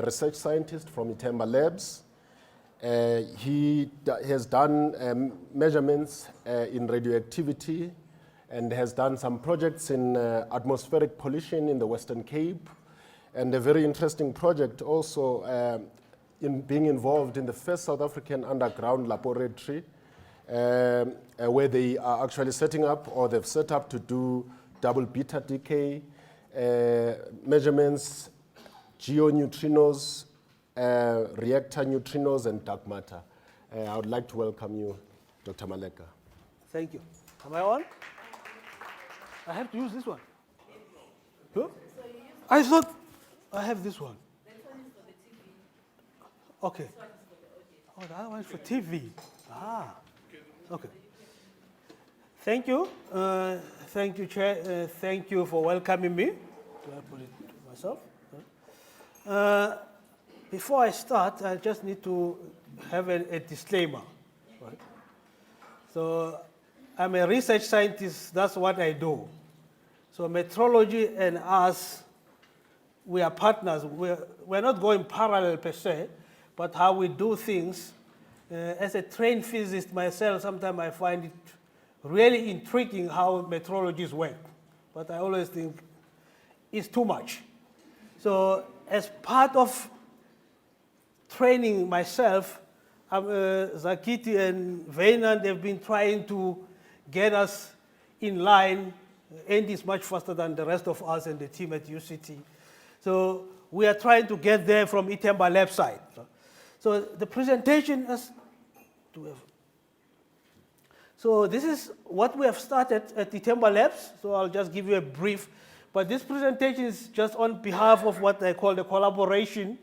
a research scientist from Itemba Labs. He has done measurements in radioactivity and has done some projects in atmospheric pollution in the Western Cape, and a very interesting project also in being involved in the first South African underground laboratory where they are actually setting up, or they've set up to do double beta decay measurements, geoneutrinos, reactor neutrinos, and dark matter. I would like to welcome you, Dr. Maleka. Thank you. Am I on? I have to use this one. Huh? I thought I have this one. Okay. Oh, the other one is for TV. Ah, okay. Thank you. Thank you, Chair. Thank you for welcoming me. Do I put it to myself? Before I start, I just need to have a disclaimer. Right? So, I'm a research scientist. That's what I do. So, metrology and us, we are partners. We're not going parallel per se, but how we do things. As a trained physicist myself, sometimes I find it really intriguing how metrologies work. But I always think it's too much. So as part of training myself, Zakiti and Vainan, they've been trying to get us in line. Andy is much faster than the rest of us and the team at UCT. So we are trying to get there from Itemba Lab side. So the presentation is, so this is what we have started at Itemba Labs. So I'll just give you a brief. But this presentation is just on behalf of what I call the collaboration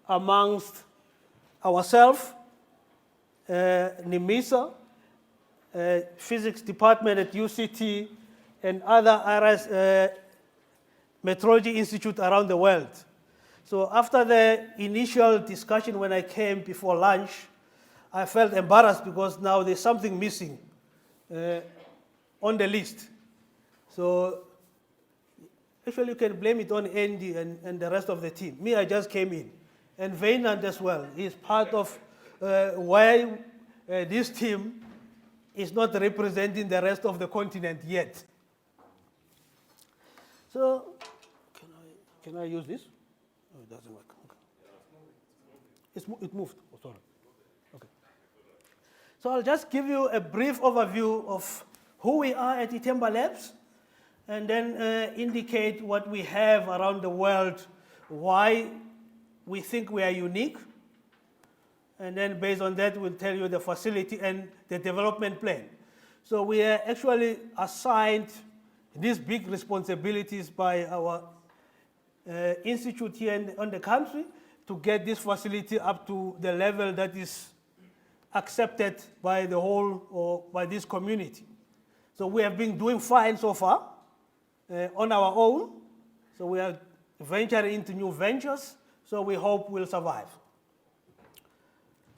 amongst ourselves, NIMISA, physics department at UCT, and other areas, metrology institute around the world. So after the initial discussion when I came before lunch, I felt embarrassed because now there's something missing on the list. So actually you can blame it on Andy and the rest of the team. Me, I just came in. And Vainand as well. He's part of why this team is not representing the rest of the continent yet. So can I use this? Oh, it doesn't work. Okay. It moved. Oh, sorry. Okay. So I'll just give you a brief overview of who we are at Itemba Labs, and then indicate what we have around the world, why we think we are unique, and then based on that, we'll tell you the facility and the development plan. So we are actually assigned these big responsibilities by our institute here on the country to get this facility up to the level that is accepted by the whole, or by this community. So we have been doing fine so far on our own. So we are venturing into new ventures, so we hope we'll survive.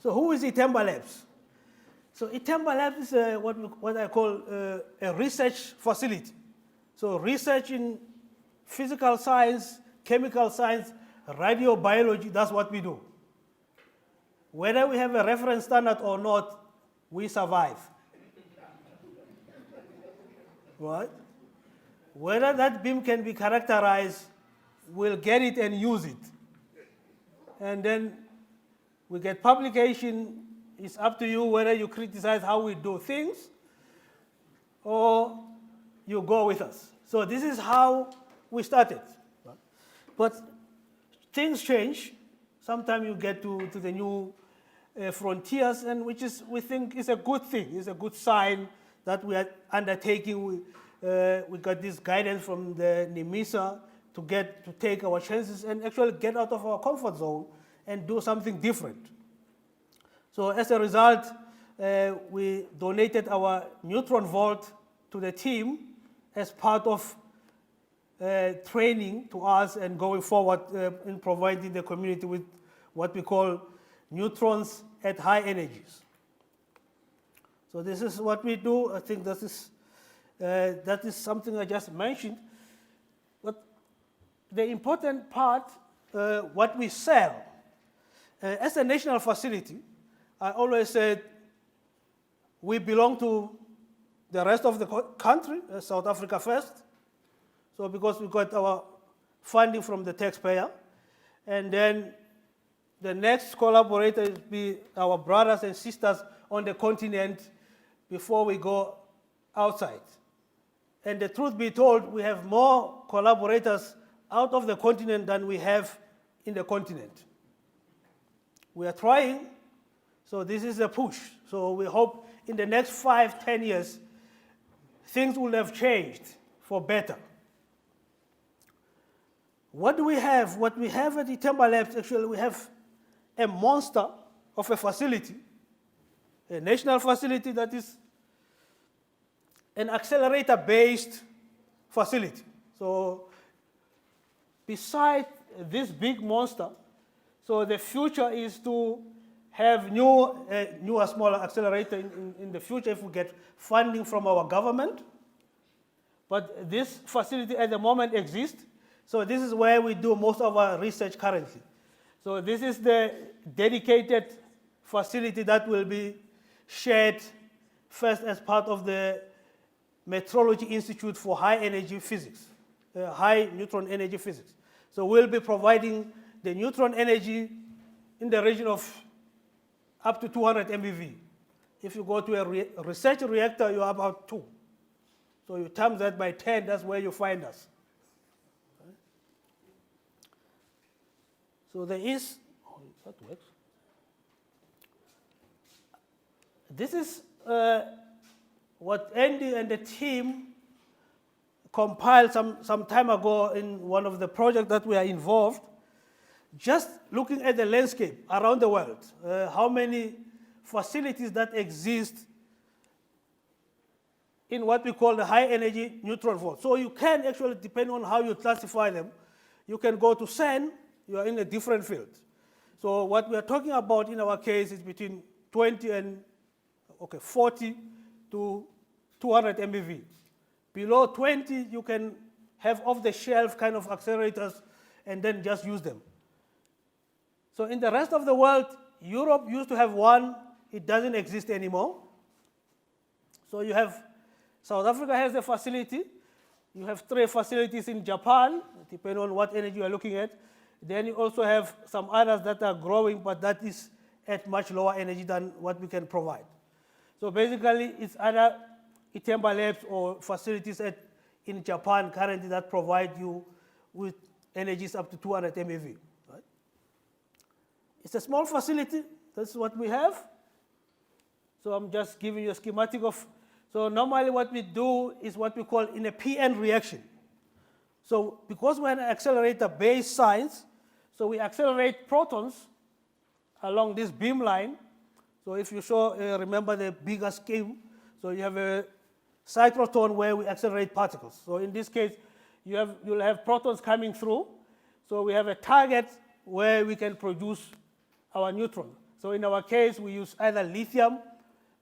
So who is Itemba Labs? So Itemba Labs is what I call a research facility. So research in physical science, chemical science, radiobiology, that's what we do. Whether we have a reference standard or not, we survive. Right? Whether that beam can be characterized, we'll get it and use it. And then we get publication. It's up to you whether you criticize how we do things or you go with us. So this is how we started. But things change. Sometimes you get to the new frontiers, and which is, we think, is a good thing. It's a good sign that we are undertaking. We got this guidance from the NIMISA to take our chances and actually get out of our comfort zone and do something different. So as a result, we donated our neutron vault to the team as part of training to us and going forward in providing the community with what we call neutrons at high energies. So this is what we do. I think that is something I just mentioned. But the important part, what we sell. As a national facility, I always said we belong to the rest of the country, South Africa first. So because we got our funding from the taxpayer, and then the next collaborators be our brothers and sisters on the continent before we go outside. And the truth be told, we have more collaborators out of the continent than we have in the continent. We are trying, so this is a push. So we hope in the next 5, 10 years, things will have changed for better. What do we have? What we have at the Itemba Labs, actually, we have a monster of a facility, a national facility that is an accelerator-based facility. So beside this big monster, so the future is to have newer, smaller accelerator in the future if we get funding from our government. But this facility at the moment exists. So this is where we do most of our research currently. So this is the dedicated facility that will be shared first as part of the Metrology Institute for High Energy Physics, high neutron energy physics. So we'll be providing the neutron energy in the region of up to 200 MeV. If you go to a research reactor, you're about 2. So you times that by 10, that's where you find us. So there is, that works. This is what Andy and the team compiled some time ago in one of the projects that we are involved, just looking at the landscape around the world, how many facilities that exist in what we call the high energy neutron vault. So you can actually, depending on how you classify them, you can go to CERN, you are in a different field. So what we are talking about in our case is between 20 and 40 to 200 MeV. Below 20, you can have off-the-shelf kind of accelerators and then just use them. So in the rest of the world, Europe used to have one. It doesn't exist anymore. So you have, South Africa has a facility. You have 3 facilities in Japan, depending on what energy you are looking at. Then you also have some others that are growing, but that is at much lower energy than what we can provide. So basically, it's either Itemba Labs or facilities in Japan currently that provide you with energies up to 200 MeV. Right? It's a small facility. That's what we have. So I'm just giving you a schematic of. So normally what we do is what we call in a PN reaction. So because we're an accelerator-based science, so we accelerate protons along this beam line. So if you remember the bigger scheme, so you have a cyclotron where we accelerate particles. So in this case, you'll have protons coming through. So we have a target where we can produce our neutron. So in our case, we use either lithium,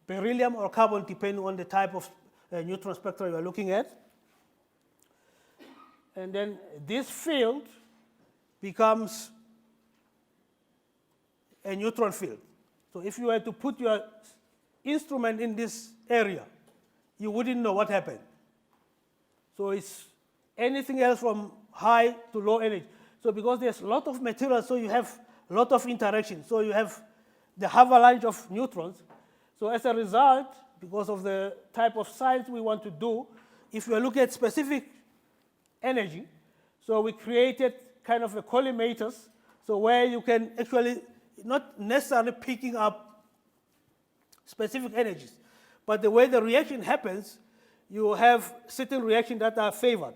beryllium, or carbon, depending on the type of neutron spectra you are looking at. And then this field becomes a neutron field. So if you were to put your instrument in this area, you wouldn't know what happened. So it's anything else from high to low energy. So because there's a lot of material, so you have a lot of interaction. So you have the avalanche of neutrons. So as a result, because of the type of science we want to do, if we are looking at specific energy, so we created kind of a collimators, so where you can actually not necessarily picking up specific energies, but the way the reaction happens, you have certain reactions that are favored.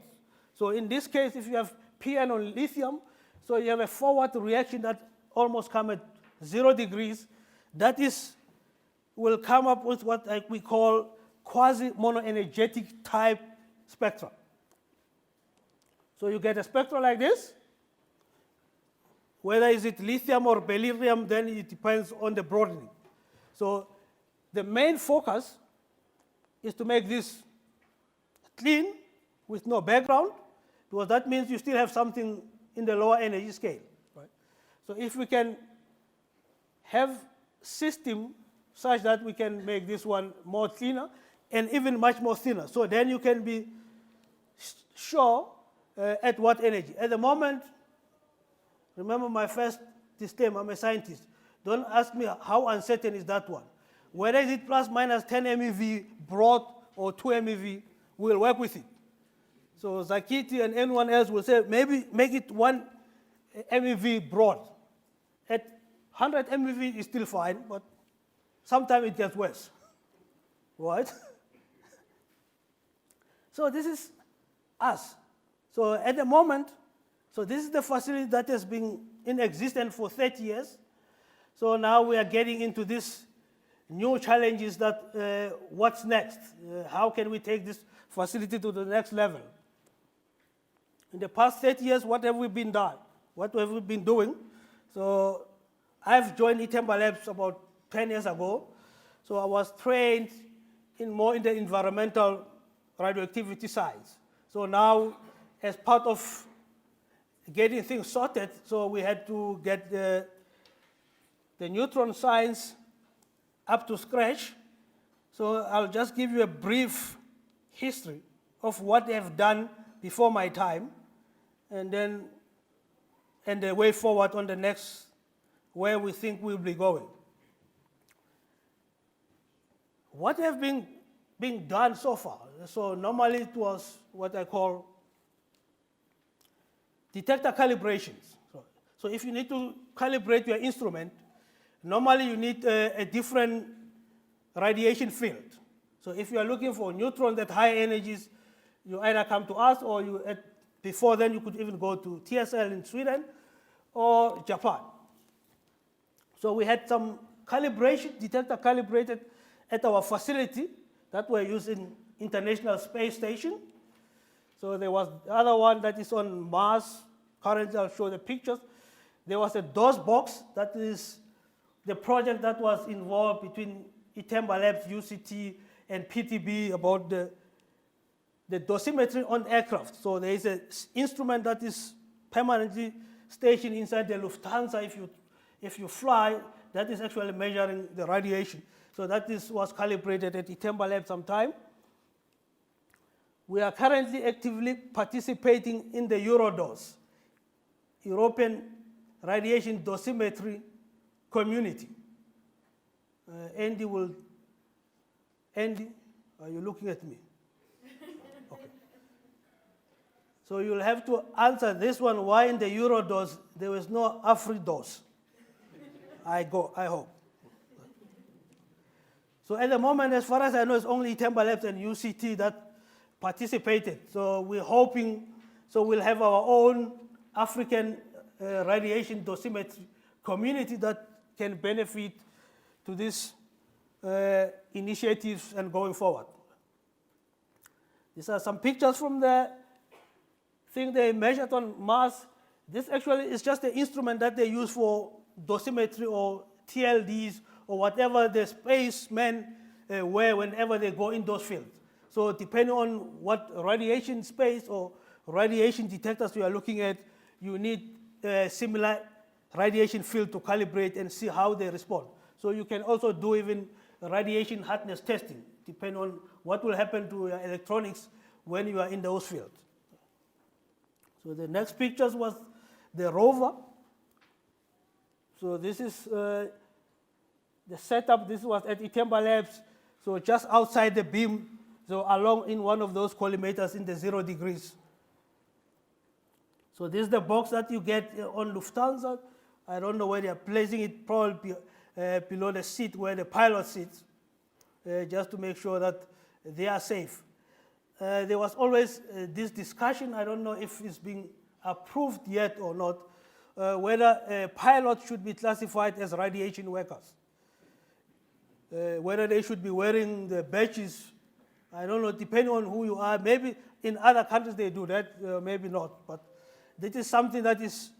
So in this case, if you have PN on lithium, so you have a forward reaction that almost come at 0 degrees. That will come up with what we call quasi-monoenergetic type spectra. So you get a spectra like this. Whether is it lithium or beryllium, then it depends on the broadening. So the main focus is to make this clean with no background, because that means you still have something in the lower energy scale. Right? So if we can have system such that we can make this one more thinner and even much more thinner. So then you can be sure at what energy. At the moment, remember my first disclaimer, I'm a scientist. Don't ask me how uncertain is that one. Whether is it plus minus 10 MeV broad or 2 MeV, we'll work with it. So Zakiti and anyone else will say, maybe make it 1 MeV broad. At 100 MeV is still fine, but sometimes it gets worse, right? So this is us. So at the moment, so this is the facility that has been in existence for 30 years. So now we are getting into this new challenges that what's next? How can we take this facility to the next level? In the past 30 years, what have we been done? What have we been doing? So I've joined Itemba Labs about 10 years ago. So I was trained more in the environmental radioactivity science. So now, as part of getting things sorted, so we had to get the neutron science up to scratch. So I'll just give you a brief history of what they have done before my time, and then the way forward on the next, where we think we'll be going. What have been being done so far? So normally it was what I call detector calibrations. So if you need to calibrate your instrument, normally you need a different radiation field. So if you are looking for neutrons at high energies, you either come to us, or before then you could even go to TSL in Sweden or Japan. So we had some detector calibrated at our facility that were used in International Space Station. So there was the other one that is on Mars. Currently, I'll show the pictures. There was a DOS box, that is the project that was involved between Itemba Labs, UCT, and PTB about the dosimetry on aircraft. So there is an instrument that is permanently stationed inside the Lufthansa. If you fly, that is actually measuring the radiation. So that was calibrated at Itemba Lab sometime. We are currently actively participating in the EuroDOS, European Radiation Dosimetry Community. Andy, are you looking at me? Okay. So you'll have to answer this one, why in the EuroDOS there was no AfriDOS? I hope. So at the moment, as far as I know, it's only Itemba Labs and UCT that participated. So we're hoping, so we'll have our own African radiation dosimetry community that can benefit to these initiatives and going forward. These are some pictures from the thing they measured on Mars. This actually is just the instrument that they use for dosimetry or TLDs or whatever the spacemen wear whenever they go in those fields. So depending on what radiation space or radiation detectors you are looking at, you need a similar radiation field to calibrate and see how they respond. So you can also do even radiation hardness testing, depending on what will happen to your electronics when you are in those fields. So the next pictures was the rover. So this is the setup. This was at Itemba Labs, so just outside the beam, so along in one of those collimators in the 0 degrees. So this is the box that you get on Lufthansa. I don't know where they are placing it, probably below the seat where the pilot sits, just to make sure that they are safe. There was always this discussion, I don't know if it's been approved yet or not, whether pilots should be classified as radiation workers. Whether they should be wearing the badges, I don't know, depending on who you are. Maybe in other countries they do that, maybe not. But this is something that is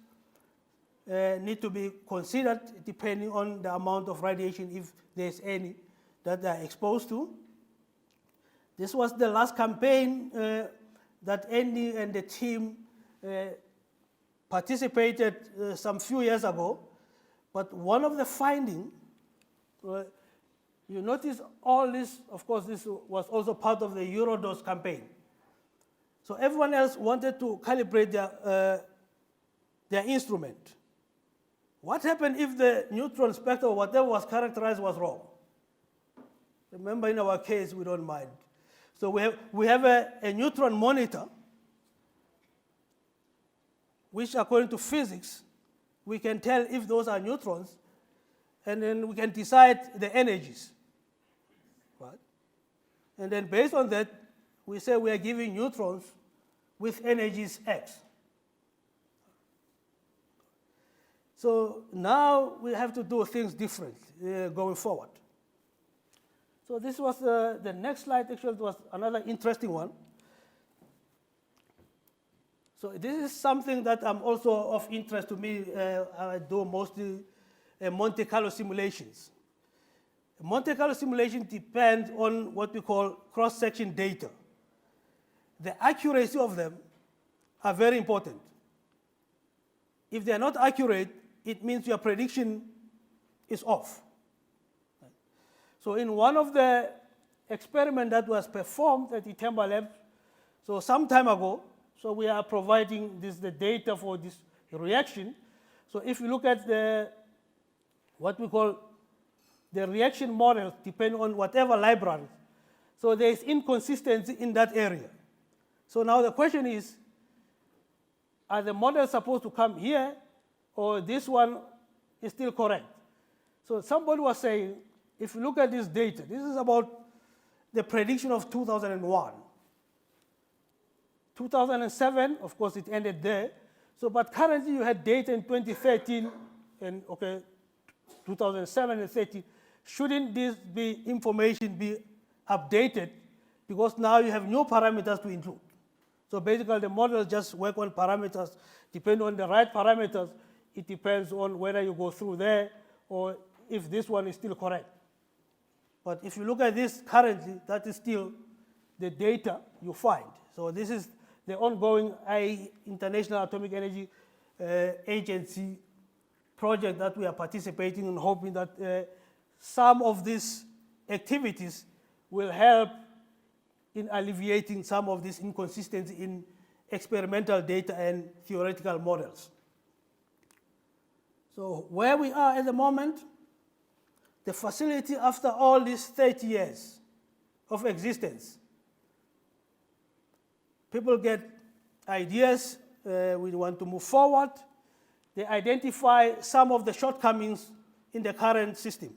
need to be considered depending on the amount of radiation, if there's any, that they are exposed to. This was the last campaign that Andy and the team participated some few years ago, But one of the findings, you notice all this, of course, this was also part of the Eurodose campaign. So everyone else wanted to calibrate their instrument. What happened if the neutron spectra or whatever was characterized was wrong? Remember, in our case, we don't mind. So we have a neutron monitor, which according to physics, we can tell if those are neutrons, and then we can decide the energies. Right? And then based on that, we say we are giving neutrons with energies X. So now we have to do things differently going forward. So this was the next slide. Actually, was another interesting one. So this is something that I'm also of interest to me. I do mostly Monte Carlo simulations. Monte Carlo simulation depends on what we call cross-section data. The accuracy of them are very important. If they are not accurate, it means your prediction is off. So in one of the experiments that was performed at the Itemba Lab, so some time ago, so we are providing the data for this reaction. So if you look at what we call the reaction models, depending on whatever library, so there is inconsistency in that area. So now the question is, are the models supposed to come here, or this one is still correct? So somebody was saying, if you look at this data, this is about the prediction of 2001. 2007, of course, it ended there. So, but currently you had data in 2013 and, 2007 and 13. Shouldn't this information be updated? Because now you have new parameters to include. So basically the models just work on parameters. Depending on the right parameters, it depends on whether you go through there or if this one is still correct. But if you look at this currently, that is still the data you find. So this is the ongoing International Atomic Energy Agency project that we are participating in, hoping that some of these activities will help in alleviating some of this inconsistency in experimental data and theoretical models. So where we are at the moment, the facility after all these 30 years of existence, people get ideas, we want to move forward. They identify some of the shortcomings in the current system.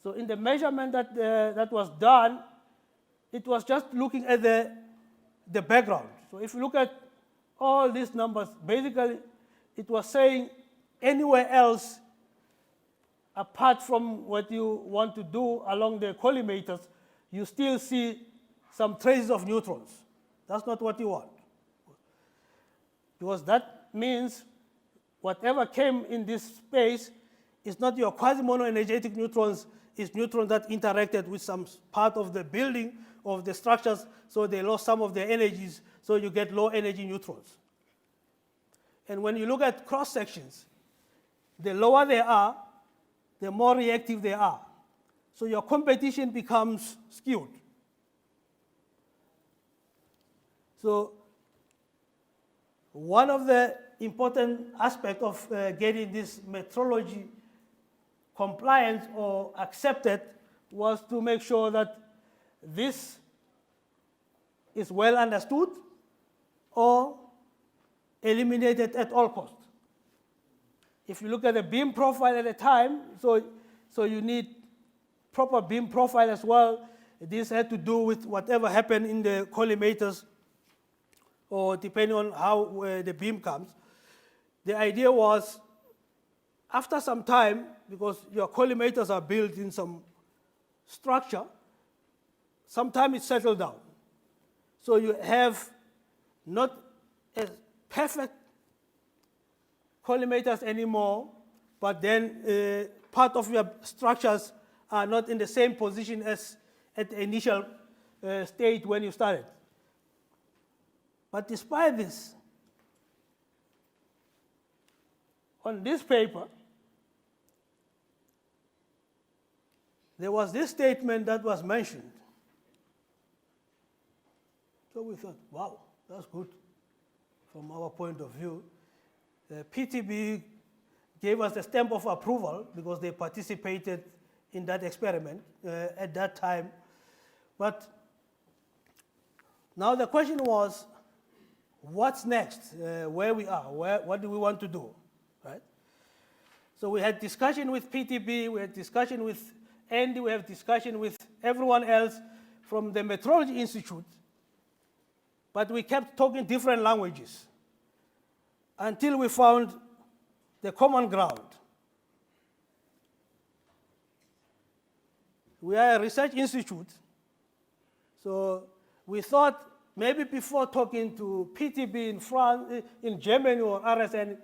So in the measurement that was done, it was just looking at the background. So if you look at all these numbers, basically it was saying anywhere else apart from what you want to do along the collimators, you still see some traces of neutrons. That's not what you want. Because that means whatever came in this space is not your quasi-monoenergetic neutrons, it's neutrons that interacted with some part of the building of the structures, so they lost some of their energies, so you get low energy neutrons. And when you look at cross sections, the lower they are, the more reactive they are. So your competition becomes skewed. So one of the important aspects of getting this metrology compliant or accepted was to make sure that this is well understood or eliminated at all costs. If you look at the beam profile at the time, so you need proper beam profile as well. This had to do with whatever happened in the collimators or depending on how the beam comes. The idea was, after some time, because your collimators are built in some structure, sometimes it settles down. So you have not as perfect collimators anymore, but then part of your structures are not in the same position as at the initial state when you started. But despite this, on this paper, there was this statement that was mentioned. So we thought, wow, that's good from our point of view. The PTB gave us a stamp of approval because they participated in that experiment at that time. But now the question was, what's next? Where we are, what do we want to do, right? So we had discussion with PTB, we had discussion with Andy, we have discussion with everyone else from the Metrology Institute, but we kept talking different languages until we found the common ground. We are a research institute, so we thought maybe before talking to PTB in France, in Germany or RSN,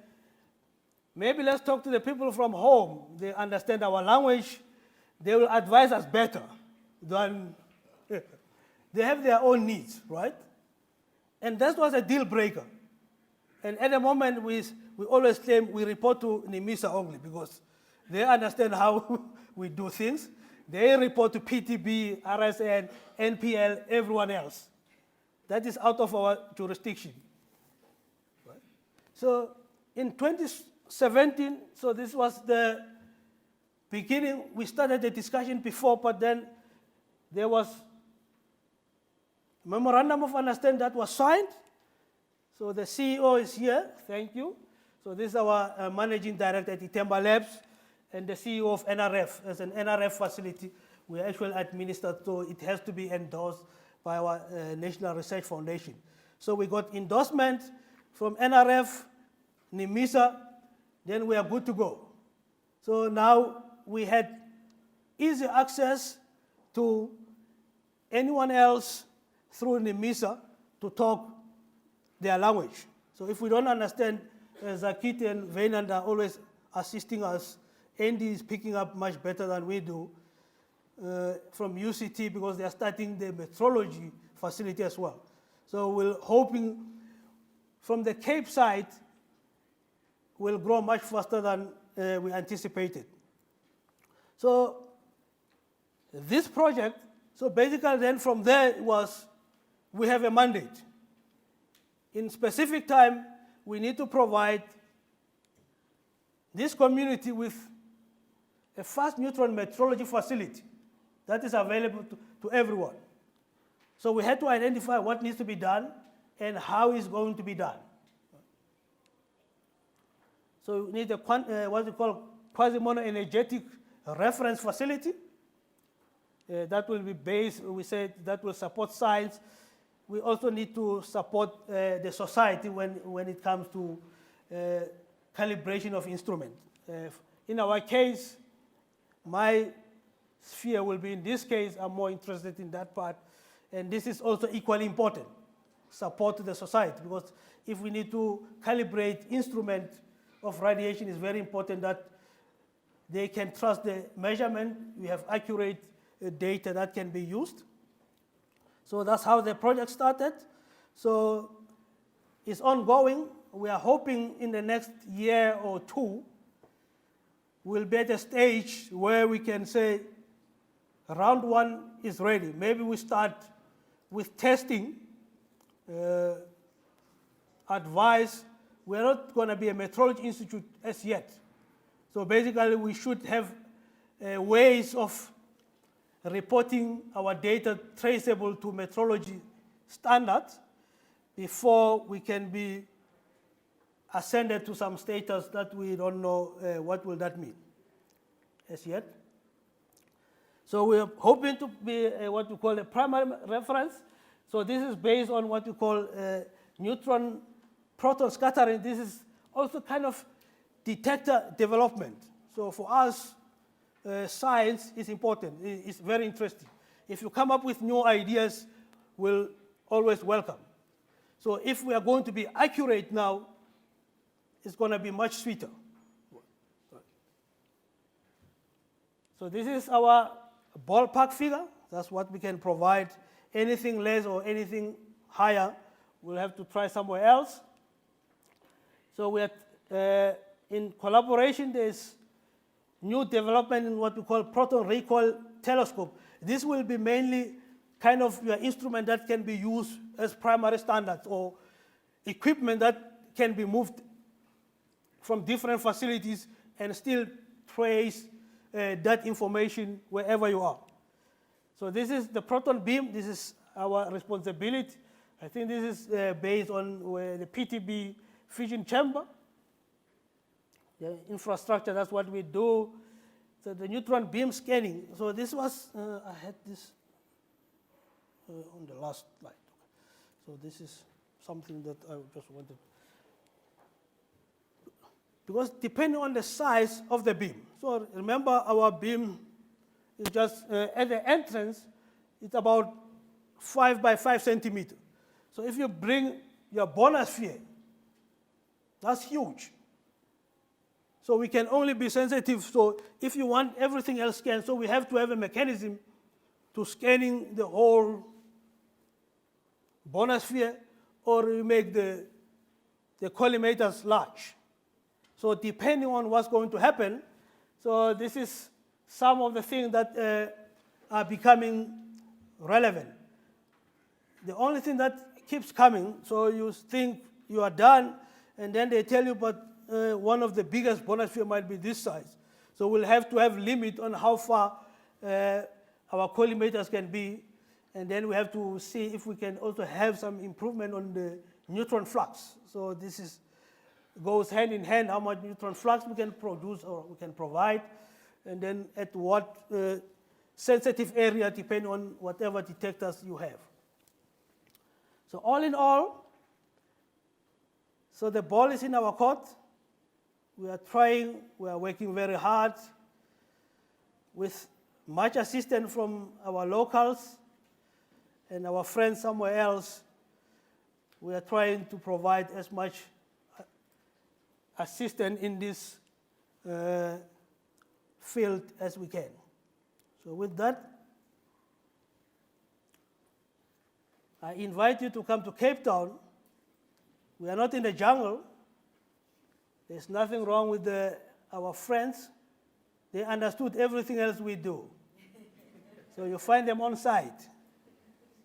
maybe let's talk to the people from home. They understand our language. They will advise us better than they have their own needs, right? And that was a deal breaker. And at the moment, we always claim we report to NIMISA only because they understand how we do things. They report to PTB, RSN, NPL, everyone else. That is out of our jurisdiction. Right? So in 2017, so this was the beginning. We started the discussion before, but then there was a memorandum of understanding that was signed. So the CEO is here, thank you. So this is our managing director at Itemba Labs and the CEO of NRF. As an NRF facility, we actually administer, so it has to be endorsed by our National Research Foundation. So we got endorsement from NRF, NIMISA, then we are good to go. So now we had easy access to anyone else through NIMISA to talk their language. So if we don't understand, Zakit and Vainand are always assisting us. Andy is picking up much better than we do from UCT because they are starting the metrology facility as well. So we're hoping from the Cape side will grow much faster than we anticipated. So this project, so basically then from there was, we have a mandate. In specific time, we need to provide this community with a fast neutron metrology facility that is available to everyone. So we had to identify what needs to be done and how it's going to be done. So we need a what we call quasi-mono-energetic reference facility that will be based, we said, that will support science. We also need to support the society when it comes to calibration of instruments. In our case, my sphere will be in this case. I'm more interested in that part. And this is also equally important, support to the society, because if we need to calibrate instrument of radiation, it's very important that they can trust the measurement. We have accurate data that can be used. So that's how the project started. So it's ongoing. We are hoping in the next year or two, we'll be at a stage where we can say round one is ready. Maybe we start with testing, advice. We're not going to be a metrology institute as yet. So basically, we should have ways of reporting our data traceable to metrology standards before we can be ascended to some status that we don't know what will that mean as yet. So we're hoping to be what we call a primary reference. So this is based on what we call neutron proton scattering. This is also kind of detector development. So for us, science is important. It's very interesting. If you come up with new ideas, we'll always welcome. So if we are going to be accurate now, it's going to be much sweeter. So this is our ballpark figure. That's what we can provide. Anything less or anything higher, we'll have to try somewhere else. So we are in collaboration, there's new development in what we call Proton Recoil telescope. This will be mainly kind of your instrument that can be used as primary standards or equipment that can be moved from different facilities and still trace that information wherever you are. So this is the Proton Beam. This is our responsibility. I think this is based on the PTB fission chamber. The infrastructure, that's what we do. So the neutron beam scanning. So this was, I had this on the last slide. So this is something that I just wanted. Because depending on the size of the beam. So remember our beam is just, at the entrance, it's about 5 by 5 centimeters. So if you bring your bonosphere, that's huge. So we can only be sensitive. So if you want everything else scanned, so we have to have a mechanism to scanning the whole bonosphere, or we make the collimators large. So depending on what's going to happen, so this is some of the things that are becoming relevant. The only thing that keeps coming, so you think you are done, and then they tell you, but one of the biggest bonosphere might be this size. So we'll have to have limit on how far our collimators can be, and then we have to see if we can also have some improvement on the neutron flux. So this is goes hand in hand, how much neutron flux we can produce or we can provide, and then at what sensitive area, depending on whatever detectors you have. So all in all, so the ball is in our court. We are trying, we are working very hard with much assistance from our locals and our friends somewhere else. We are trying to provide as much assistance in this field as we can. So with that, I invite you to come to Cape Town. We are not in the jungle. There's nothing wrong with our friends. They understood everything else we do. So you find them on site,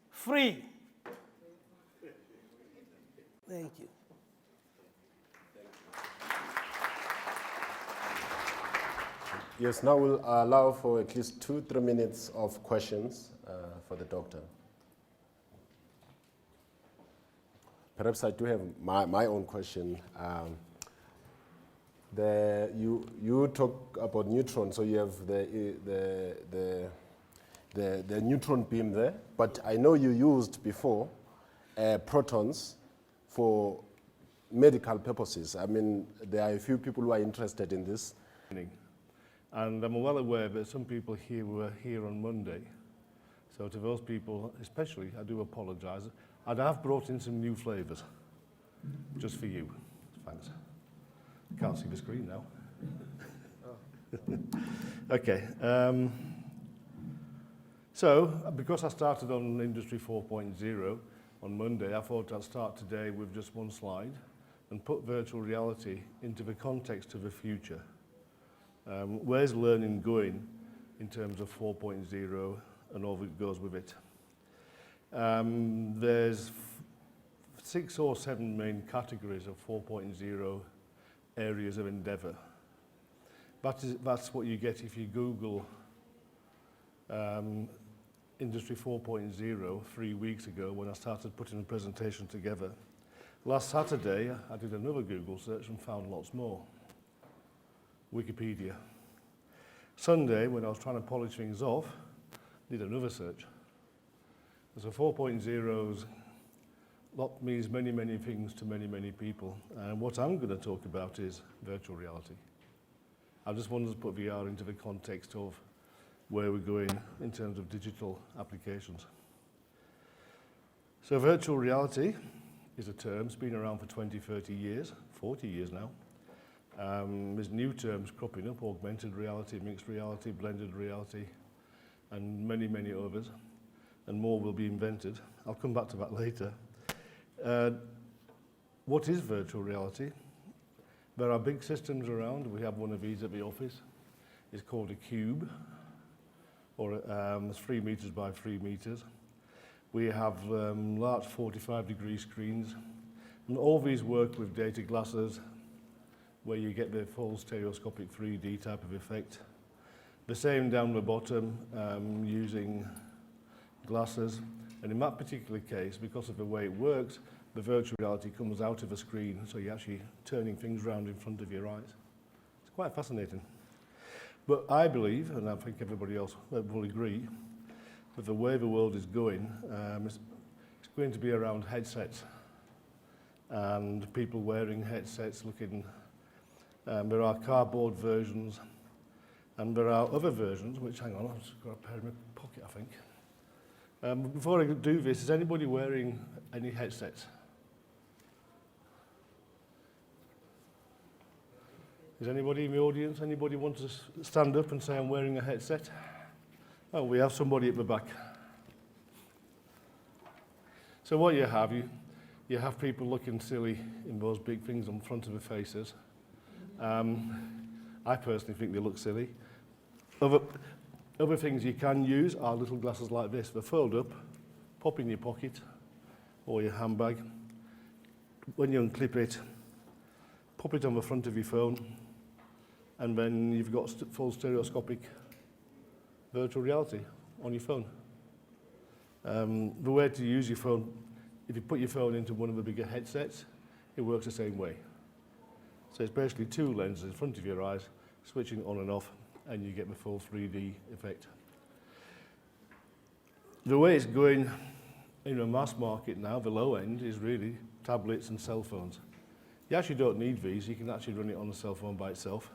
free. Thank you. Yes, now we'll allow for at least 2-3 minutes of questions for the doctor. Perhaps I do have my own question. You talk about neutrons, so you have the neutron beam there, but I know you used before protons for medical purposes. I mean, there are a few people who are interested in this. And I'm well aware that some people here were here on Monday. So to those people, especially, I do apologise. I have brought in some new flavours, just for you. Thanks. Can't see the screen now. Okay. So, because I started on Industry 4.0 on Monday, I thought I'd start today with just one slide and put virtual reality into the context of the future. Where's learning going in terms of 4.0 and all that goes with it? There's 6 or 7 main categories of 4.0 areas of endeavour. That's what you get if you Google Industry 4.0 3 weeks ago when I started putting the presentation together. Last Saturday, I did another Google search and found lots more. Wikipedia. Sunday, when I was trying to polish things off, did another search. So 4.0's lot means many, many things to many, many people. And what I'm going to talk about is virtual reality. I just wanted to put VR into the context of where we're going in terms of digital applications. So virtual reality is a term that's been around for 20, 30 years, 40 years now. There's new terms cropping up: augmented reality, mixed reality, blended reality, and many, many others. And more will be invented. I'll come back to that later. What is virtual reality? There are big systems around. We have one of these at the office. It's called a cube, or it's 3 meters by 3 meters. We have large 45-degree screens, and all these work with data glasses, where you get the full stereoscopic 3D type of effect. The same down the bottom, using glasses. And in that particular case, because of the way it works, the virtual reality comes out of the screen, so you're actually turning things around in front of your eyes. It's quite fascinating. But I believe, and I think everybody else will agree, that the way the world is going, it's going to be around headsets. And people wearing headsets looking, there are cardboard versions, and there are other versions, which, hang on, I've just got a pair in my pocket, I think. Before I do this, is anybody wearing any headsets? Is anybody in the audience, anybody want to stand up and say I'm wearing a headset? Oh, we have somebody at the back. So what you have people looking silly in those big things on front of their faces. I personally think they look silly. Other things you can use are little glasses like this. They're fold up, pop in your pocket or your handbag. When you unclip it, pop it on the front of your phone, and then you've got full stereoscopic virtual reality on your phone. The way to use your phone, if you put your phone into one of the bigger headsets, it works the same way. So it's basically 2 lenses in front of your eyes, switching on and off, and you get the full 3D effect. The way it's going in the mass market now, the low end, is really tablets and cell phones. You actually don't need these, you can actually run it on a cell phone by itself.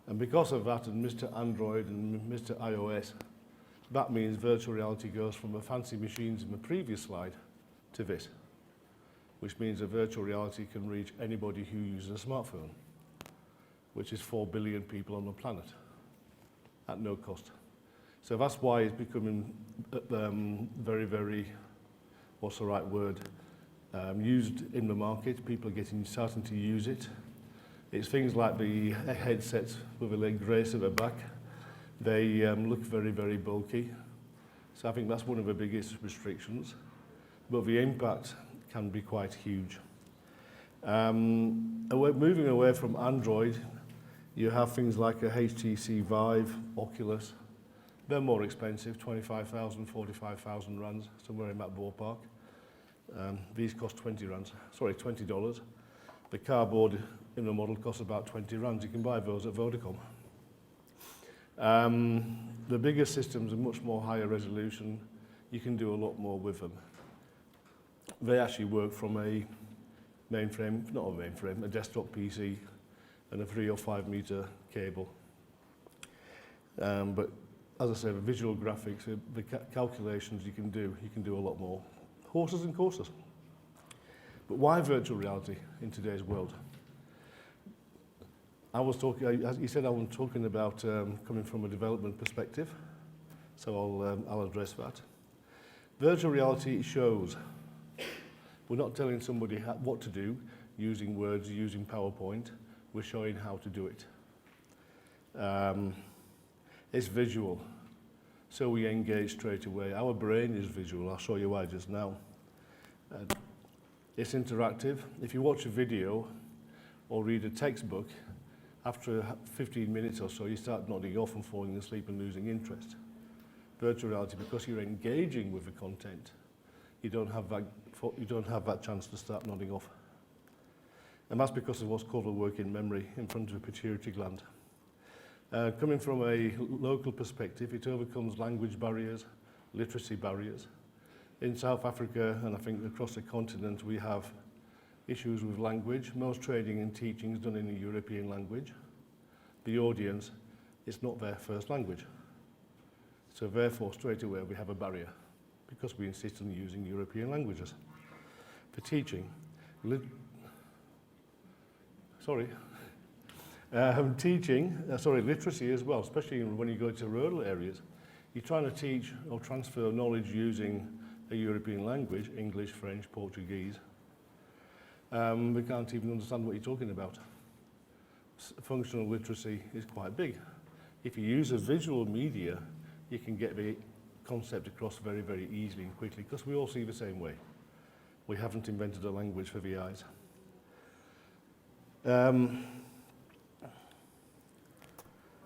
And because of that, and Mr. Android and Mr. iOS, that means virtual reality goes from the fancy machines in the previous slide to this, which means that virtual reality can reach anybody who uses a smartphone, which is 4 billion people on the planet, at no cost. So that's why it's becoming very, very, what's the right word, used in the market. People are starting to use it. It's things like the headsets with a leg brace at the back. They look very, very bulky. So I think that's one of the biggest restrictions. But the impact can be quite huge. Moving away from Android, you have things like a HTC Vive, Oculus. They're more expensive, 25,000, 45,000 rands, somewhere in that ballpark. These cost $20. The cardboard in the model costs about 20 rands. You can buy those at Vodacom. The bigger systems are much more higher resolution. You can do a lot more with them. They actually work from a mainframe, not a mainframe, a desktop PC and a 3 or 5 meter cable. But as I say, the visual graphics, the calculations you can do a lot more. Horses and courses. But why virtual reality in today's world? As you said, I was talking about coming from a development perspective, so I'll address that. Virtual reality shows. We're not telling somebody what to do using words, using PowerPoint. We're showing how to do it. It's visual, so we engage straight away. Our brain is visual. I'll show you why just now. It's interactive. If you watch a video or read a textbook, after 15 minutes or so, you start nodding off and falling asleep and losing interest. Virtual reality, because you're engaging with the content, you don't have that chance to start nodding off. And that's because of what's called a working memory in front of the pituitary gland. Coming from a local perspective, it overcomes language barriers, literacy barriers. In South Africa, and I think across the continent, we have issues with language. Most training and teaching is done in a European language. The audience, it's not their first language. So therefore, straight away, we have a barrier because we insist on using European languages. For teaching, literacy as well, especially when you go to rural areas. You're trying to teach or transfer knowledge using a European language, English, French, Portuguese. We can't even understand what you're talking about. functional literacy is quite big. If you use a visual media, you can get the concept across very, very easily and quickly, because we all see the same way. We haven't invented a language for the eyes.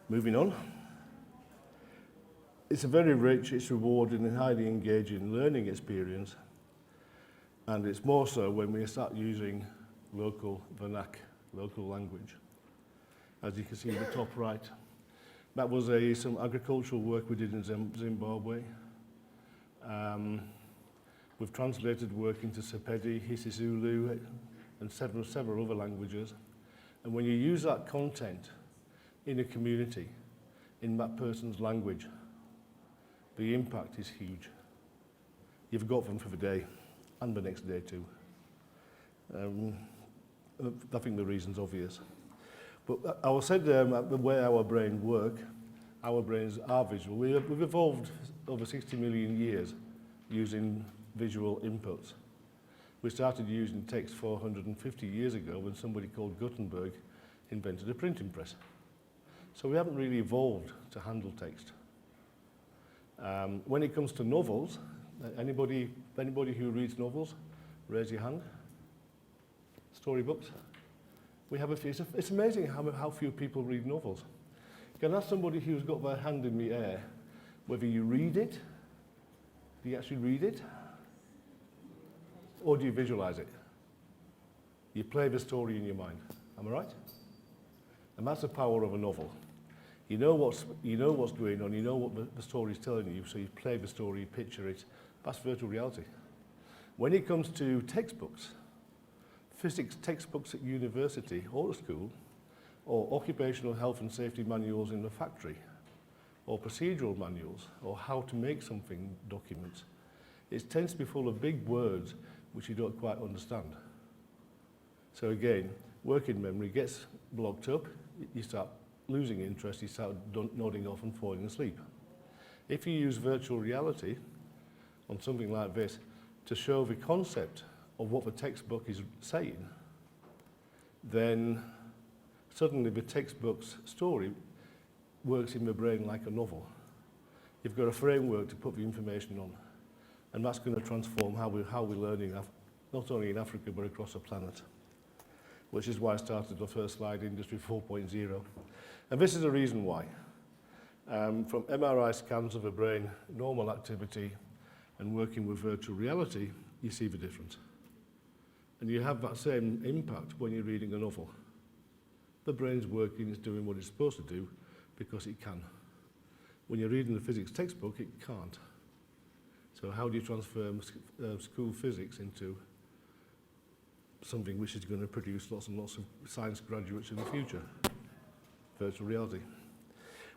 Moving on. It's a very rich, it's rewarding and highly engaging learning experience. And it's more so when we start using local vernac, local language. As you can see in the top right, that was some agricultural work we did in Zimbabwe. We've translated work into Sepedi, Hisizulu, and several other languages. And when you use that content in a community, in that person's language, the impact is huge. You've got them for the day, and the next day too. I think the reason's obvious. But I said the way our brains work, our brains are visual. We've evolved over 60 million years using visual inputs. We started using text 450 years ago when somebody called Gutenberg invented a printing press. So we haven't really evolved to handle text. When it comes to novels, anybody who reads novels, raise your hand. Storybooks. We have a few. It's amazing how few people read novels. You can ask somebody who's got their hand in the air whether you read it. Do you actually read it? Or do you visualize it? You play the story in your mind. Am I right? And that's the power of a novel. You know what's going on, you know what the story's telling you, so you play the story, you picture it. That's virtual reality. When it comes to textbooks, physics textbooks at university or at school, or occupational health and safety manuals in the factory, or procedural manuals, or how to make something documents, it tends to be full of big words which you don't quite understand. So again, working memory gets blocked up, you start losing interest, you start nodding off and falling asleep. If you use virtual reality on something like this to show the concept of what the textbook is saying, then suddenly the textbook's story works in the brain like a novel. You've got a framework to put the information on, and that's going to transform how we're learning, not only in Africa but across the planet, which is why I started the first slide, Industry 4.0. And this is the reason why. From MRI scans of the brain, normal activity, and working with virtual reality, you see the difference. And you have that same impact when you're reading a novel. The brain's working, it's doing what it's supposed to do because it can. When you're reading the physics textbook, it can't. So how do you transform school physics into something which is going to produce lots and lots of science graduates in the future? Virtual reality.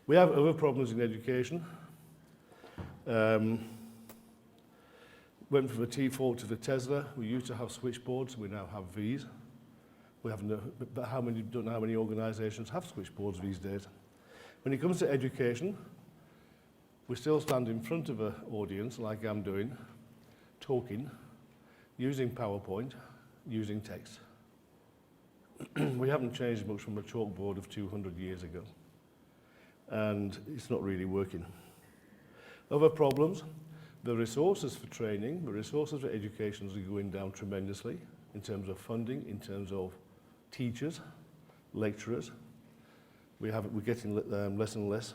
We have other problems in education. Went from the T4 to the Tesla. We used to have switchboards, we now have these. We have no, but don't know how many organisations have switchboards these days. When it comes to education, we still stand in front of an audience, like I'm doing, talking, using PowerPoint, using text. We haven't changed much from a chalkboard of 200 years ago. And it's not really working. Other problems, the resources for training, the resources for education are going down tremendously in terms of funding, in terms of teachers, lecturers. We're getting less and less.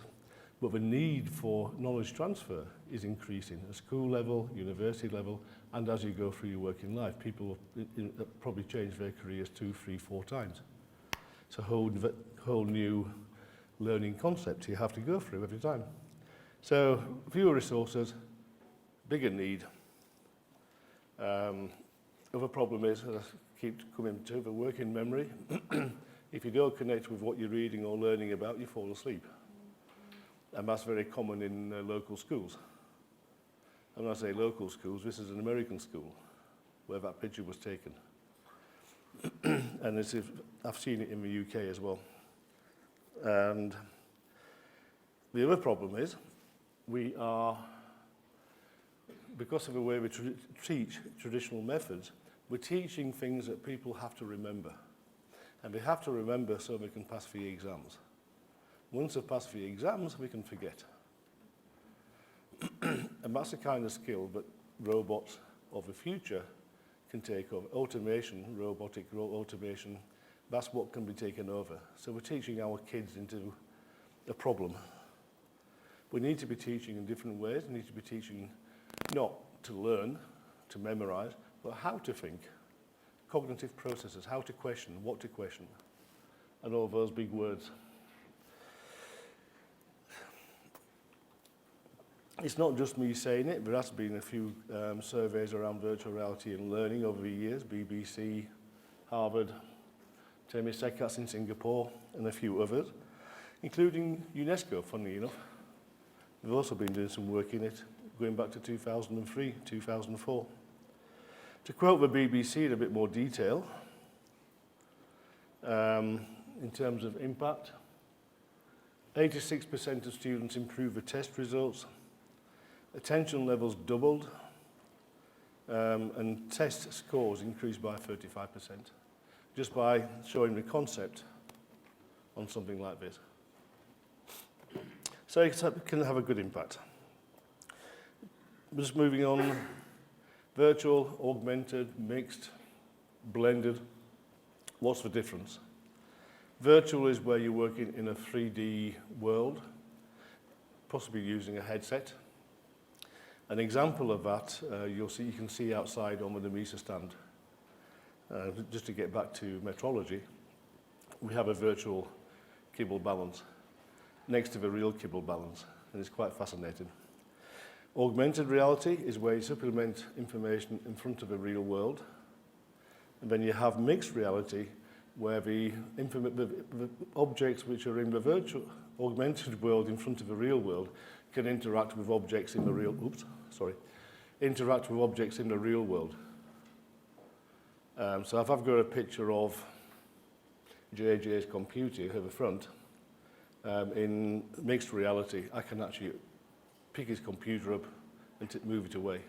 But the need for knowledge transfer is increasing at school level, university level, and as you go through your working life. People probably change their careers 2, 3, 4 times. It's a whole new learning concept you have to go through every time. So fewer resources, bigger need. Other problem is, as I keep coming to, the working memory. If you don't connect with what you're reading or learning about, you fall asleep. And that's very common in local schools. And when I say local schools, this is an American school where that picture was taken. And I've seen it in the UK as well. And the other problem is, we are, because of the way we teach traditional methods, we're teaching things that people have to remember. And we have to remember so we can pass the exams. Once we've passed the exams, we can forget. And that's the kind of skill that robots of the future can take over. Automation, robotic automation, that's what can be taken over. So we're teaching our kids into a problem. We need to be teaching in different ways. We need to be teaching not to learn, to memorize, but how to think. Cognitive processes, how to question, what to question, and all those big words. It's not just me saying it. There has been a few surveys around virtual reality and learning over the years, BBC, Harvard, Temi Sekats in Singapore, and a few others, including UNESCO, funnily enough. We've also been doing some work in it, going back to 2003, 2004. To quote the BBC in a bit more detail, in terms of impact, 86% of students improved the test results, attention levels doubled, and test scores increased by 35%, just by showing the concept on something like this. So it can have a good impact. Just moving on, virtual, augmented, mixed, blended. What's the difference? Virtual is where you're working in a 3D world, possibly using a headset. An example of that you can see outside on the MESA stand. Just to get back to metrology, we have a virtual kibble balance next to the real kibble balance, and it's quite fascinating. Augmented reality is where you supplement information in front of the real world. And then you have mixed reality, where the objects which are in the virtual augmented world in front of the real world can interact with objects in the real world. So if I've got a picture of JJ's computer at the front, in mixed reality, I can actually pick his computer up and move it away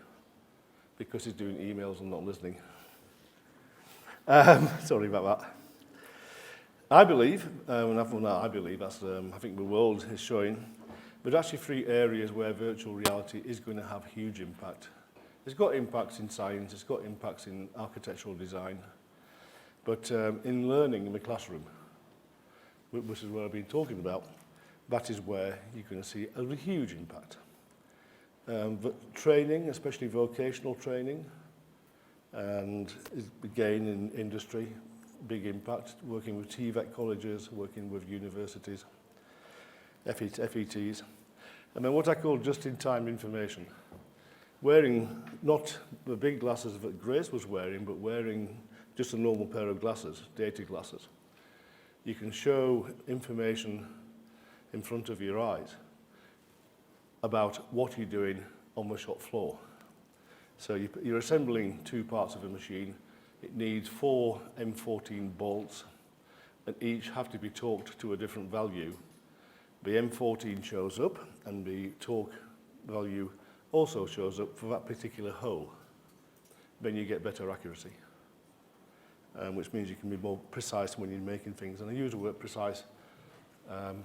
because he's doing emails and not listening. Sorry about that. I believe, I think the world is showing, there's actually 3 areas where virtual reality is going to have huge impact. It's got impacts in science, it's got impacts in architectural design, but in learning in the classroom, which is what I've been talking about, that is where you're going to see a huge impact. Training, especially vocational training, and again in industry, big impact, working with TVET colleges, working with universities, FETs. And then what I call just-in-time information. Wearing not the big glasses that Grace was wearing, but wearing just a normal pair of glasses, data glasses. You can show information in front of your eyes about what you're doing on the shop floor. So you're assembling 2 parts of a machine. It needs 4 M14 bolts, and each have to be torqued to a different value. The M14 shows up, and the torque value also shows up for that particular hole. Then you get better accuracy, which means you can be more precise when you're making things. And I use the word precise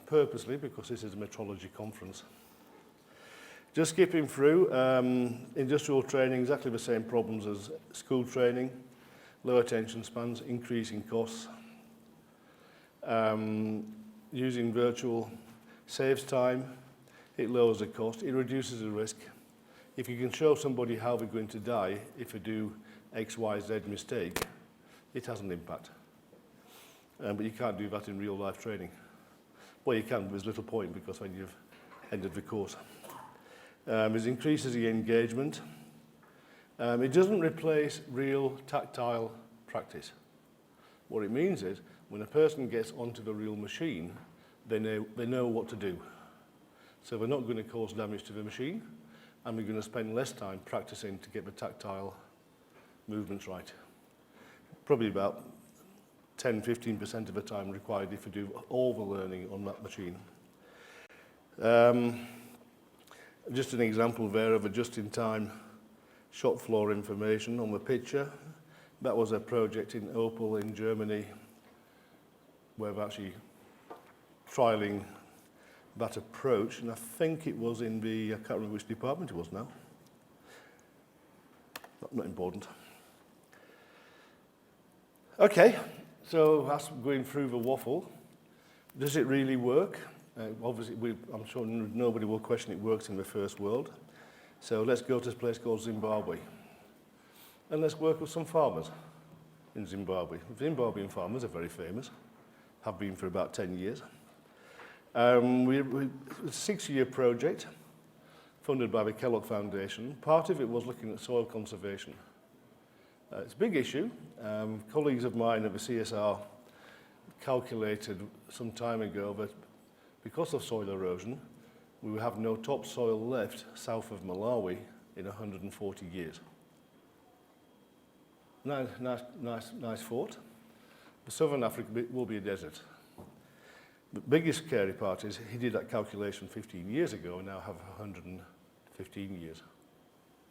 purposely because this is a metrology conference. Just skipping through, industrial training, exactly the same problems as school training. Low attention spans, increasing costs. Using virtual saves time, it lowers the cost, it reduces the risk. If you can show somebody how they're going to die if they do X, Y, Z mistake, it has an impact. But you can't do that in real life training. Well, you can, but there's little point because when you've ended the course. It increases the engagement. It doesn't replace real tactile practice. What it means is when a person gets onto the real machine, they know what to do. So they're not going to cause damage to the machine, and we're going to spend less time practicing to get the tactile movements right. Probably about 10-15% of the time required if you do all the learning on that machine. Just an example there of a just-in-time shop floor information on the picture. That was a project in Opel in Germany we're actually trialling that approach, and I think it was in the, I can't remember which department it was now. Not important. Okay, so that's going through the waffle. Does it really work? Obviously, I'm sure nobody will question it works in the first world. So let's go to this place called Zimbabwe. And let's work with some farmers in Zimbabwe. Zimbabwean farmers are very famous, have been for about 10 years. It's a 6-year project funded by the Kellogg Foundation. Part of it was looking at soil conservation. It's a big issue. Colleagues of mine at the CSR calculated some time ago that because of soil erosion, we will have no topsoil left south of Malawi in 140 years. Nice thought. The southern Africa will be a desert. The biggest scary part is he did that calculation 15 years ago and now have 115 years.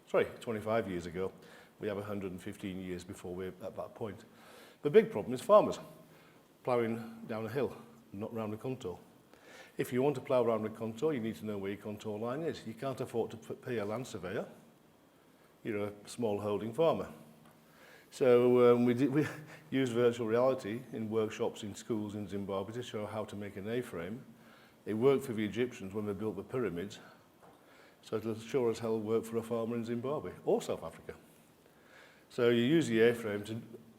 Sorry, 25 years ago. We have 115 years before we're at that point. The big problem is farmers ploughing down a hill, not round a contour. If you want to plough around a contour, you need to know where your contour line is. You can't afford to pay a land surveyor. You're a small holding farmer. So we use virtual reality in workshops in schools in Zimbabwe to show how to make an A-frame. It worked for the Egyptians when they built the pyramids. So it'll sure as hell work for a farmer in Zimbabwe or South Africa. So you use the A-frame to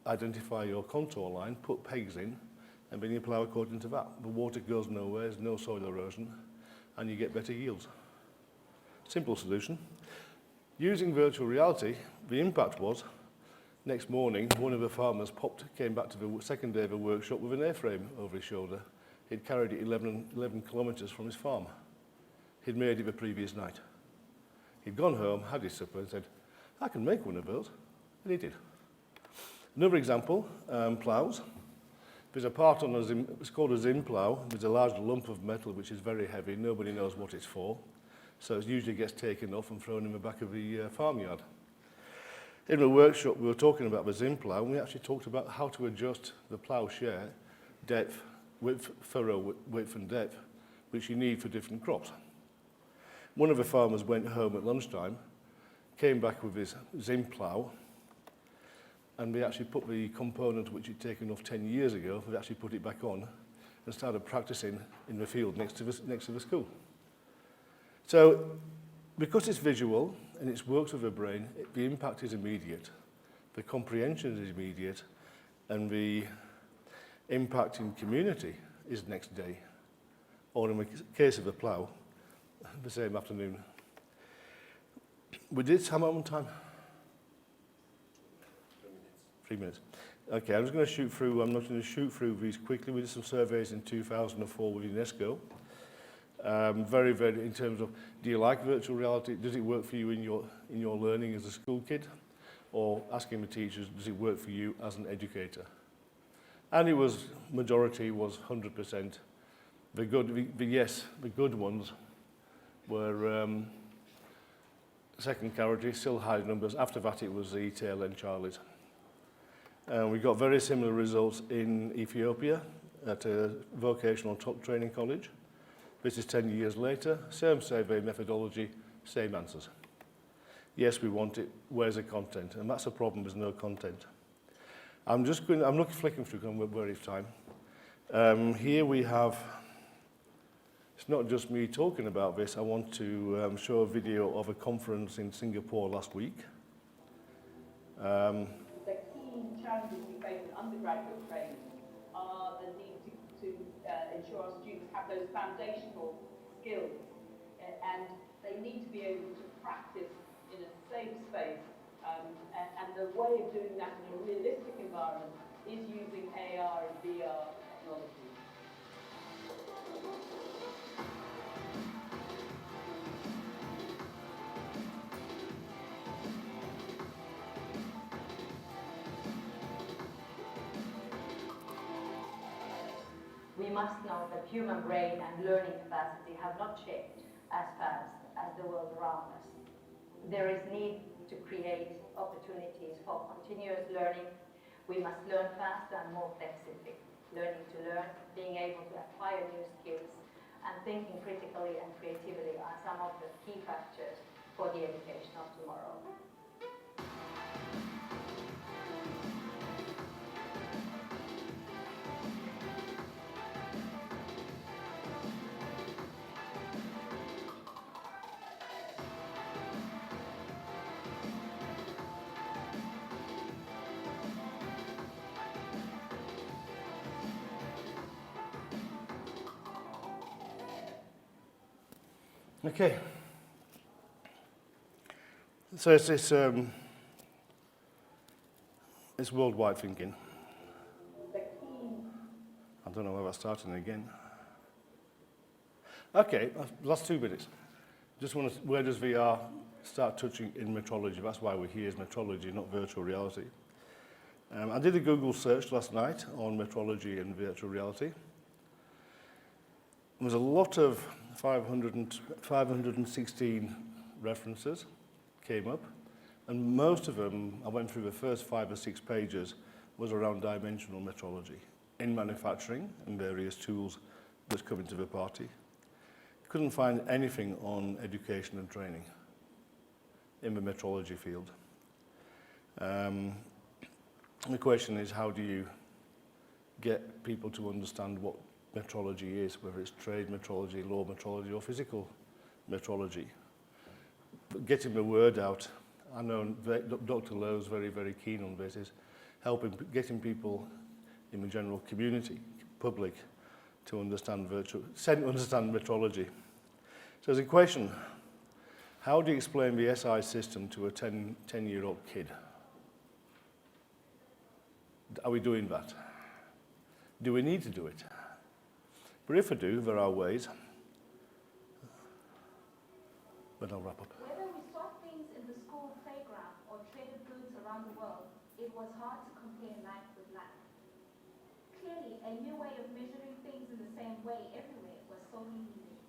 identify your contour line, put pegs in, and then you plough according to that. The water goes nowhere, there's no soil erosion, and you get better yields. Simple solution. Using virtual reality, the impact was, next morning, one of the farmers came back to the second day of the workshop with an A-frame over his shoulder. He'd carried it 11 kilometres from his farm. He'd made it the previous night. He'd gone home, had his supper, and said, I can make one of those. And he did. Another example, ploughs. There's a part on it's called a Zim plough. There's a large lump of metal which is very heavy. Nobody knows what it's for. So it usually gets taken off and thrown in the back of the farmyard. In the workshop, we were talking about the Zim plough, and we actually talked about how to adjust the plough share, depth, width, furrow width and depth, which you need for different crops. One of the farmers went home at lunchtime, came back with his Zim plough, and we actually put the component which he'd taken off 10 years ago, we actually put it back on and started practicing in the field next to the school. So, because it's visual and it works with the brain, the impact is immediate, the comprehension is immediate, and the impact in community is next day, or in the case of the plough, the same afternoon. We did time out on time. 3 minutes. Okay, I'm just going to shoot through. I'm not going to shoot through these quickly. We did some surveys in 2004 with UNESCO. Very, in terms of, do you like virtual reality? Does it work for you in your learning as a school kid? Or asking the teachers, does it work for you as an educator? And it was, majority was 100%. The good ones were second category, still high numbers. After that, it was the tail end Charlies. We got very similar results in Ethiopia at a vocational top training college. This is 10 years later, same survey methodology, same answers. Yes, we want it, where's the content? And that's the problem, there's no content. I'm flicking through, I'm worried of time. Here we have, it's not just me talking about this, I want to show a video of a conference in Singapore last week. The key challenges we face in undergraduate training are the need to ensure our students have those foundational skills, and they need to be able to practice in a safe space, and the way of doing that in a realistic environment is using AR and VR technology. We must know that human brain and learning capacity have not changed as fast as the world around us. There is need to create opportunities for continuous learning. We must learn faster and more flexibly. learning to learn, being able to acquire new skills, and thinking critically and creatively are some of the key factors for the education of tomorrow. Okay. So it's worldwide thinking. I don't know where I'm starting again. Okay, last 2 minutes. Just want to, where does VR start touching in metrology? That's why we're here, is metrology, not virtual reality. I did a Google search last night on metrology and virtual reality. There was a lot of 516 references came up, and most of them, I went through the first 5 or 6 pages, was around dimensional metrology in manufacturing and various tools that's coming to the party. Couldn't find anything on education and training in the metrology field. The question is, how do you get people to understand what metrology is, whether it's trade metrology, law metrology, or physical metrology? But getting the word out, I know Dr. Lowe's very, very keen on this, is getting people in the general community, public, to understand metrology. So there's a question: how do you explain the SI system to a 10-year-old kid? Are we doing that? Do we need to do it? But if we do, there are ways. But I'll wrap up. Whether we saw things in the school playground or traded goods around the world, it was hard to compare life with life. Clearly, a new way of measuring things in the same way everywhere was sorely needed.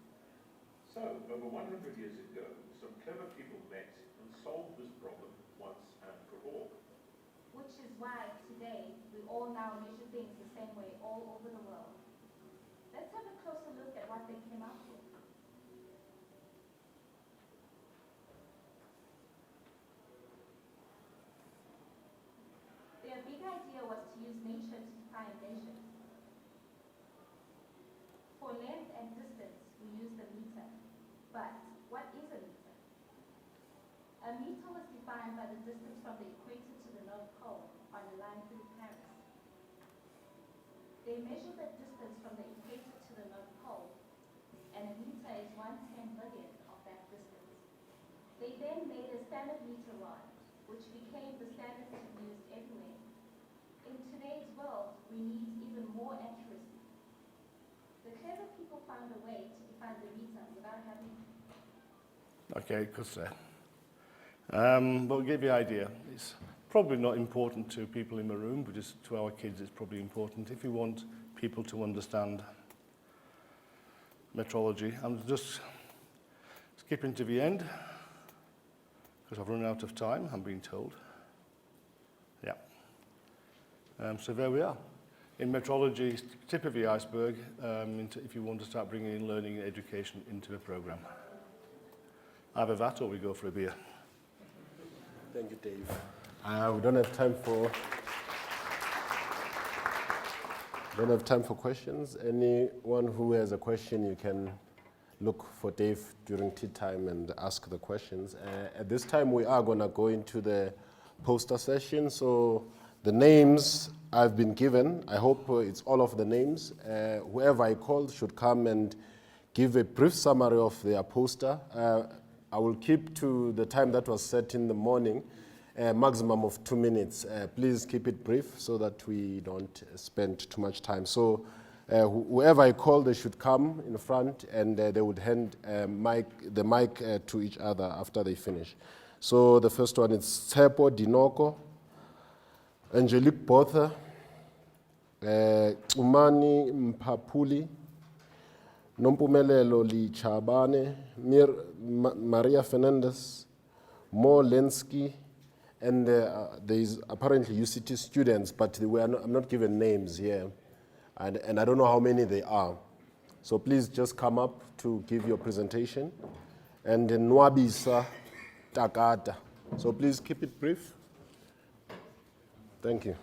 So, over 100 years ago, some clever people met and solved this problem once and for all. Which is why today we all now measure things the same way all over the world. Let's have a closer look at what they came up with. Their big idea was to use nature to define measures. For length and distance, we use the meter. But what is a meter? A meter was defined by the distance from the equator to the North Pole on the line through Paris. They measured the distance from the equator to the North Pole, and a meter is 1/10,000,000th of that distance. They then made a standard meter rod, which became the standard to be used everywhere. In today's world, we need even more accuracy. The clever people found a way to define the meter without having... Okay, good say. But we'll give you an idea. It's probably not important to people in the room, but just to our kids it's probably important. If you want people to understand metrology, I'm just skipping to the end, because I've run out of time, I'm being told. Yeah. So there we are. In metrology, tip of the iceberg, if you want to start bringing in learning and education into the program. Either that or we go for a beer. Thank you, Dave. We don't have time for questions. Anyone who has a question, you can look for Dave during tea time and ask the questions. At this time, we are going to go into the poster session. So the names I've been given, I hope it's all of the names. Whoever I called should come and give a brief summary of their poster. I will keep to the time that was set in the morning, maximum of 2 minutes. Please keep it brief so that we don't spend too much time. So whoever I call, they should come in front and they would hand the mic to each other after they finish. So the first one is Tsepo Dinoko, Angelique Botha, Umani Mpapuli, Nompumelelo Lichabane, Maria Fernandez, Mo Lenski, and there is apparently UCT students, but I'm not given names here. and I don't know how many they are. So please just come up to give your presentation. And Nwabisa Takata. So please keep it brief. Thank you.